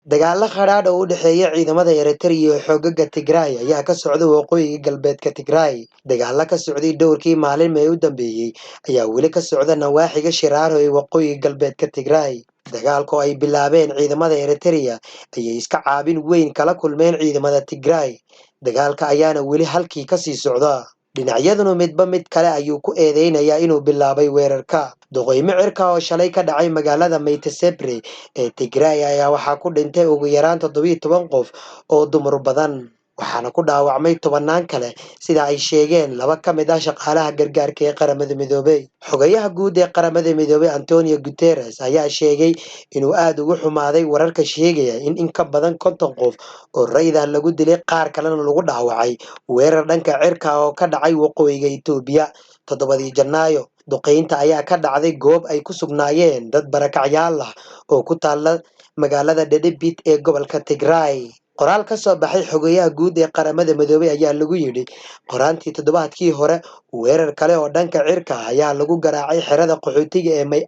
Dagaalo qadhaadh oo u dhexeeya ciidamada Eritrea iyo xoogagga Tigray ayaa ka socda waqooyiga galbeedka Tigray. Dagaalo ka socday dhowrkii maalin ee u dambeeyay ayaa weli ka socda nawaaxiga Shiraaro ee waqooyiga galbeedka Tigray. Dagaalka oo ay bilaabeen ciidamada Eritrea ayay iska caabin weyn kala kulmeen ciidamada Tigray. Dagaalka ayaana weli halkii ka sii socda. Dhinacyaduna midba mid kale ayuu ku eedeynayaa inuu bilaabay weerarka. Duqeymo cirka oo shalay ka dhacay magaalada Mai Tsebri ee Tigray ayaa waxaa ku dhintay ugu yaraan 17 qof oo dumar badan, waxaana ku dhaawacmay tobanaan kale sida ay sheegeen laba ka mid ah shaqaalaha gargaarka ee qaramada midoobay. Xogayaha guud ee qaramada midoobay Antonio Guterres ayaa sheegay inuu aad uga xumaaday wararka sheegaya in ka badan 50 qof oo rayid ah lagu dilay qaar kalena lagu dhaawacay weerar dhanka cirka oo ka dhacay waqooyiga Itoobiya 7 Janaayo. Duqeynta ayaa ka dhacday goob ay ku sugnaayeen dad barakacyaal ah oo ku taala magaalada Dhedebit ee gobolka Tigray. Qoraal ka soo baxay xogayaha guud ee qaramada midoobay ayaa lagu yidhi qoraantii toddobaadkii hore weerar kale oo dhanka cirka ah ayaa lagu garaacay xerada qaxootiga ee Mai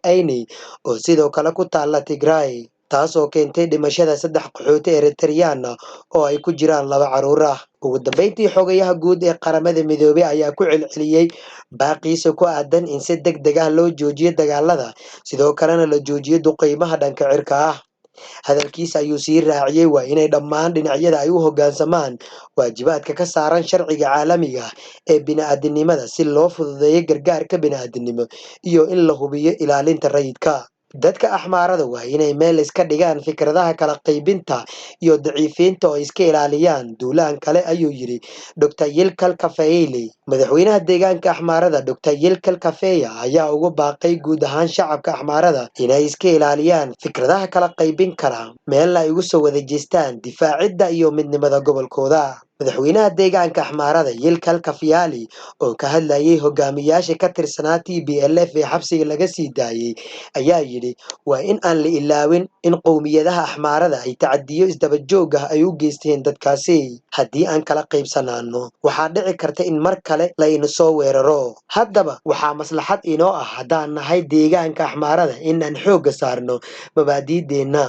oo sidoo kale ku taala Tigray, taasoo keentay dhimashada 3 qaxooti Eritreyaan ah oo ay ku jiraan 2 carruur ah. Ugu dambeyntii xogayaha guud ee qaramada midoobay ayaa ku celceliyay baaqiisa ku aadan in si degdeg ah loo joojiyo dagaalada, sidoo kalena la joojiyo duqeymaha dhanka cirka ah. Hadalkiisa ayuu sii raaciyay waa inay dhammaan dhinacyada ay u hoggaansamaan waajibaadka ka saaran sharciga caalamiga ah ee bini'aadanimada si loo fududeeyo gargaarka bini'aadanimo iyo in la hubiyo ilaalinta rayidka. Dadka axmaarada waa inay meel iska dhigaan fikradaha kala qaybinta iyo daciifiinta oo iska ilaaliyaan duulaan kale, ayuu yidhi Dr. Yilkal Kafayeli. Madaxweynaha deegaanka axmaarada Dr. Yilkal Kafeya ayaa ugu baaqay guud ahaan shacabka axmaarada inay iska ilaaliyaan fikradaha kala qaybin kara, meelna ay ugu soo wada jeestaan difaacidda iyo midnimada gobolkooda. Madaxweynaha deegaanka axmaarada Yilkal Kafayeli oo ka hadlayay hogaamiyaasha ka tirsanaa TPLF ee xabsiga laga sii daayay ayaa yidhi waa in aan la ilaawin in qowmiyadaha axmaarada ay tacadiyo isdaba joog ah ay u geysteen dadkaasi. Haddii aan kala qaybsanaano waxaa dhici karta in mar kale la ina soo weeraro. Haddaba waxaa maslaxad inoo ah haddaan nahay deegaanka axmaarada in aan xoogga saarno mabaadi'deenna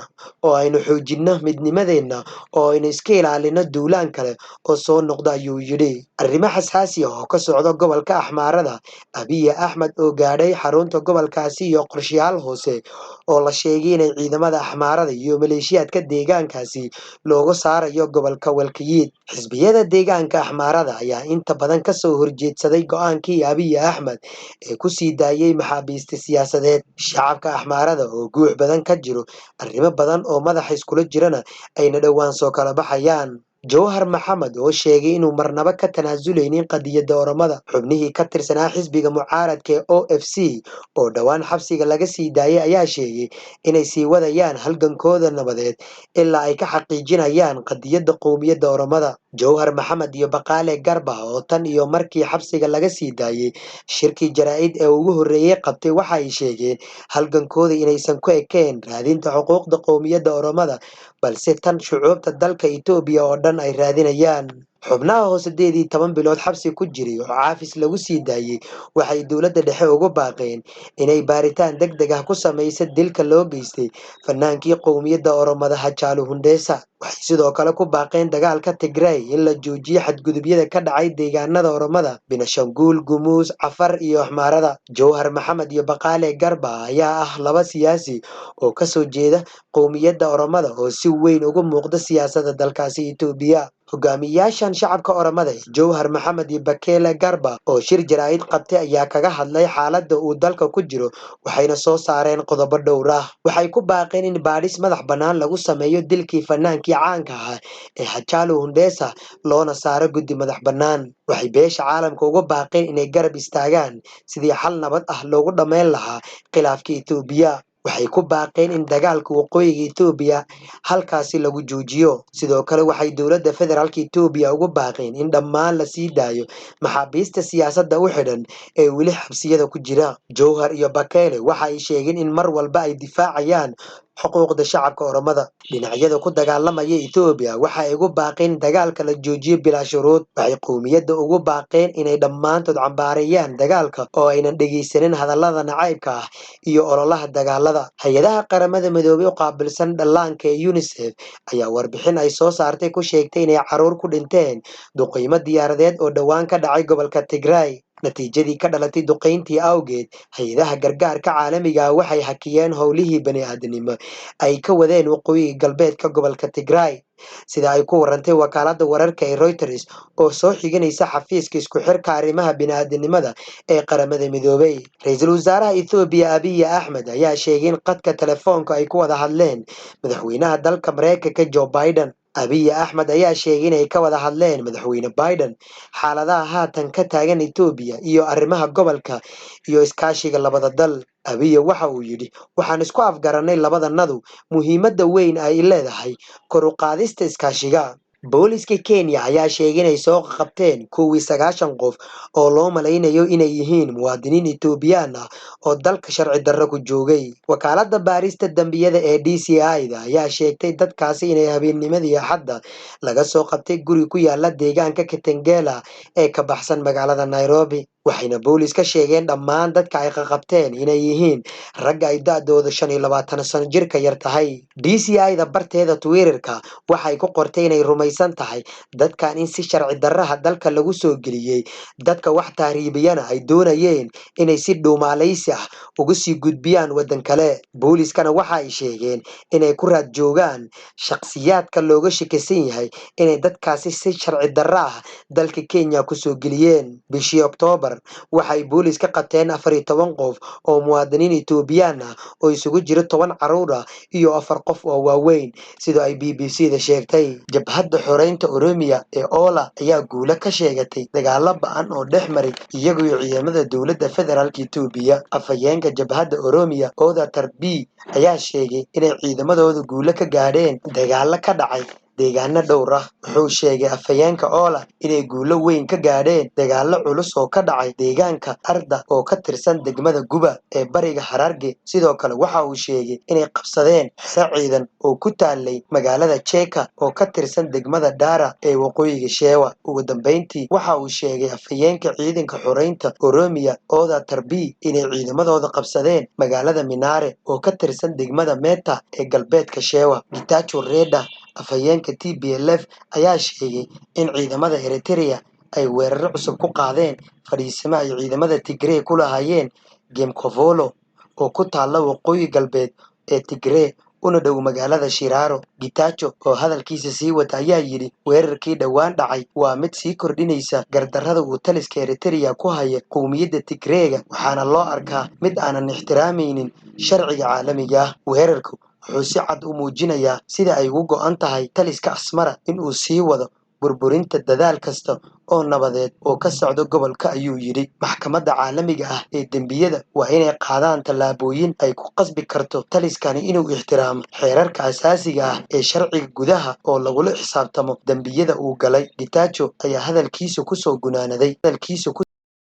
oo aynu xoojinno midnimadeenna oo aynu iska ilaalino duulaan kale oo soo noqda, ayuu yidhi. Arrimo xasaasi ah oo ka socda gobolka axmaarada, Abiy Ahmed oo gaadhay xarunta gobolkaasi iyo qorshayaal hoose oo la sheegay inay ciidamada axmaarada iyo maleeshiyaadka deegaankaasi looga saarayo gobolka Walkiyiid. Xisbiyada deegaanka axmaarada ayaa inta badan ka soo horjeedsaday go'aankii Abiy Ahmed ee ku sii daayay maxaabiista siyaasadeed. Shacabka axmaarada oo guux badan ka jiro arrimo badan oo madaxa iskula jirana ayna dhowaan soo kala baxayaan. Jawhar Maxamed oo sheegay inuu marnaba ka tanaasuleynin qadiyadda Oromada. Xubnihii ka tirsanaa xisbiga mucaaradka ee OFC oo dhowaan xabsiga laga sii daayay ayaa sheegay inay sii wadayaan halgankooda nabadeed ilaa ay ka xaqiijinayaan qadiyadda qowmiyadda Oromada. Jawhar Maxamed iyo Baqaale Garba oo tan iyo markii xabsiga laga sii daayay shirkii jaraa'id ee ugu horreeyay qabtay waxa ay sheegeen halgankooda inaysan ku ekeen raadinta xuquuqda qowmiyadda Oromada, balse tan shucuubta dalka Itoobiya oo dhan ay raadinayaan. Xubnaha oo 18 bilood xabsi ku jiray oo caafis lagu sii daayay waxay dowladda dhexe ugu baaqeen inay baaritaan degdeg ah ku samayso dilka loo geystay fanaankii qowmiyadda Oromada Hachalu Hundessa. Waxay sidoo kale ku baaqeen dagaalka Tigray in la joojiyo xadgudubyada ka dhacay deegaanada Oromada, Benishangul Gumuz, Cafar iyo Axmaarada. Jawhar Maxamed iyo Baqaale Garba ayaa ah 2 siyaasi oo ka soo jeeda qowmiyadda Oromada oo si weyn uga muuqda siyaasadda dalkaasi Itoobiya. Hogaamiyaashan shacabka Oromada Jawhar Maxamed iyo Baqaale Garba oo shir jaraa'id qabtay ayaa kaga hadlay xaaladda uu dalka ku jiro, waxayna soo saareen qodobo dhowr ah. Waxay ku baaqeen in baadhis madax bannaan lagu sameeyo dilkii fanaankii caanka ahaa ee Hachalu Hundessa loona saaro guddi madax bannaan. Waxay beesha caalamka uga baaqeen inay garab istaagaan sidii xal nabad ah loogu dhammayn lahaa khilaafka Itoobiya. Waxay ku baaqeen in dagaalka waqooyiga Itoobiya halkaasi lagu joojiyo. Sidoo kale waxay dowladda federaalka Itoobiya ugu baaqeen in dhammaan la sii daayo maxaabiista siyaasadda u xidhan ee weli xabsiyada ku jira. Jawhar iyo Baqaale waxa ay sheegeen in mar walba ay difaacayaan xuquuqda shacabka Oromada. Dhinacyada ku dagaalamaya Itoobiya waxa ay ugu baaqeen dagaalka la joojiyo bilaa shuruud. Waxay qowmiyadda ugu baaqeen inay dhammaantood cambaareeyaan dagaalka oo aynan dhegeysanin hadallada nacaybka ah iyo ololaha dagaalada. Hay'adaha qaramada midoobay oo qaabilsan dhallaanka ee UNICEF ayaa warbixin ay soo saartay ku sheegtay inay carruur ku dhinteen duqeymo diyaaradeed oo dhowaan ka dhacay gobolka Tigray. Natiijadii ka dhalatay duqeyntii awgeed, hay'adaha gargaarka caalamiga ah waxay hakiyeen howlihii bani'aadanimo ay ka wadeen waqooyiga galbeedka gobolka Tigray. Sida ay ku warantay wakaaladda wararka ee Reuters oo soo xiganaysa xafiiska isku xirka arrimaha bini'aadanimada ee qaramada midoobay. Ra'iisul wasaaraha Itoobiya Abiy Ahmed ayaa sheegay in khadka telefoonka ay ku wada hadleen madaxweynaha dalka Mareykanka Joe Biden. Abiy Ahmed ayaa sheegay inay ka wada hadleen madaxweyne Biden xaaladaha haatan ka taagan Itoobiya iyo arrimaha gobolka iyo iskaashiga labada dal. Abiy waxa uu yidhi, waxaan isku afgaranay labadanadu muhiimadda weyn ay leedahay kor u qaadista iskaashiga. Booliska Kenya ayaa sheegay inay soo qabteen 90 qof oo loo malaynayo inay yihiin muwaadiniin Itoobiyaan ah oo dalka sharci darro ku joogay. Wakaaladda baarista dambiyada ee DCI-da ayaa sheegtay dadkaasi inay habeennimadii Axadda laga soo qabtay guri ku yaala deegaanka Kitengela ee ka baxsan magaalada Nairobi. Waxayna booliska sheegeen dhammaan dadka ay qabteen inay yihiin ragga ay da'dooda 25 sano jir ka yar tahay. DCI-da barteeda Twitter-ka waxay ku qortay inay rumaysan tahay dadkan in si sharci darraha dalka lagu soo geliyey. Dadka wax tahriibiyana ay doonayeen inay si dhuumaalaysi ah uga sii gudbiyaan waddan kale. Booliskana waxa ay sheegeen inay ku raad joogaan shakhsiyaadka looga shakisan yahay inay dadkaasi si sharci darro ah dalka Kenya ku soo geliyeen. Bishii Oktoobar waxay booliska qabteen 14 qof oo muwaadiniin Itoobiyaan ah oo isugu jira 10 carruur ah iyo 4 qof oo waaweyn, sida ay BBC-da sheegtay. Jabhadda Xoreynta Oromia ee Ola ayaa guulo ka sheegatay dagaalo ba'an oo dhexmaray iyaga iyo ciidamada dowladda federaalka Itoobiya. Afhayeenka jabhadda Oromia Oda Tarbi ayaa sheegay inay ciidamadooda guulo ka gaadheen dagaalo ka dhacay deegaano dhowr ah. Wuxuu sheegay afhayeenka Ola inay guulo weyn ka gaadheen dagaalo culus oo ka dhacay deegaanka Arda oo ka tirsan degmada Guba ee bariga Hararge. Sidoo kale waxa uu sheegay inay qabsadeen xero ciidan oo ku taalay magaalada Cheka oo ka tirsan degmada Dara ee waqooyiga Shewa. Ugu dambeyntii waxa uu sheegay afhayeenka ciidanka xoreynta Oromia Oda Tarbi inay ciidamadooda qabsadeen magaalada Minare oo ka tirsan degmada Meta ee galbeedka Shewa. Getachew Reda afhayeenka TPLF ayaa sheegay in ciidamada Eritrea ay weeraro cusub ku qaadeen fadhiisimo ay ciidamada Tigray ku lahaayeen Gemkovolo oo ku taalla waqooyi galbeed ee Tigray una dhow magaalada Shiraro. Getachew oo hadalkiisa sii wata ayaa yidhi weerarkii dhowaan dhacay waa mid sii kordhinaysa gardarrada uu taliska Eritrea ku haya qowmiyadda Tigray-ga, waxaana loo arkaa mid aanan ixtiraamaynin sharciga caalamiga ah. Weerarku wuxuu si cad u muujinayaa sida ay ugu go'an tahay taliska Asmara in uu sii wado burburinta dadaal kasta oo nabadeed oo ka socda gobolka, ayuu yidhi. Maxkamadda caalamiga ah ee dembiyada waa inay qaadaan tallaabooyin ay ku qasbi karto taliskani inuu ixtiraamo xeerarka asaasiga ah ee sharciga gudaha oo lagula xisaabtamo dembiyada uu galay. Getachew ayaa hadalkiisa ku soo gunaanaday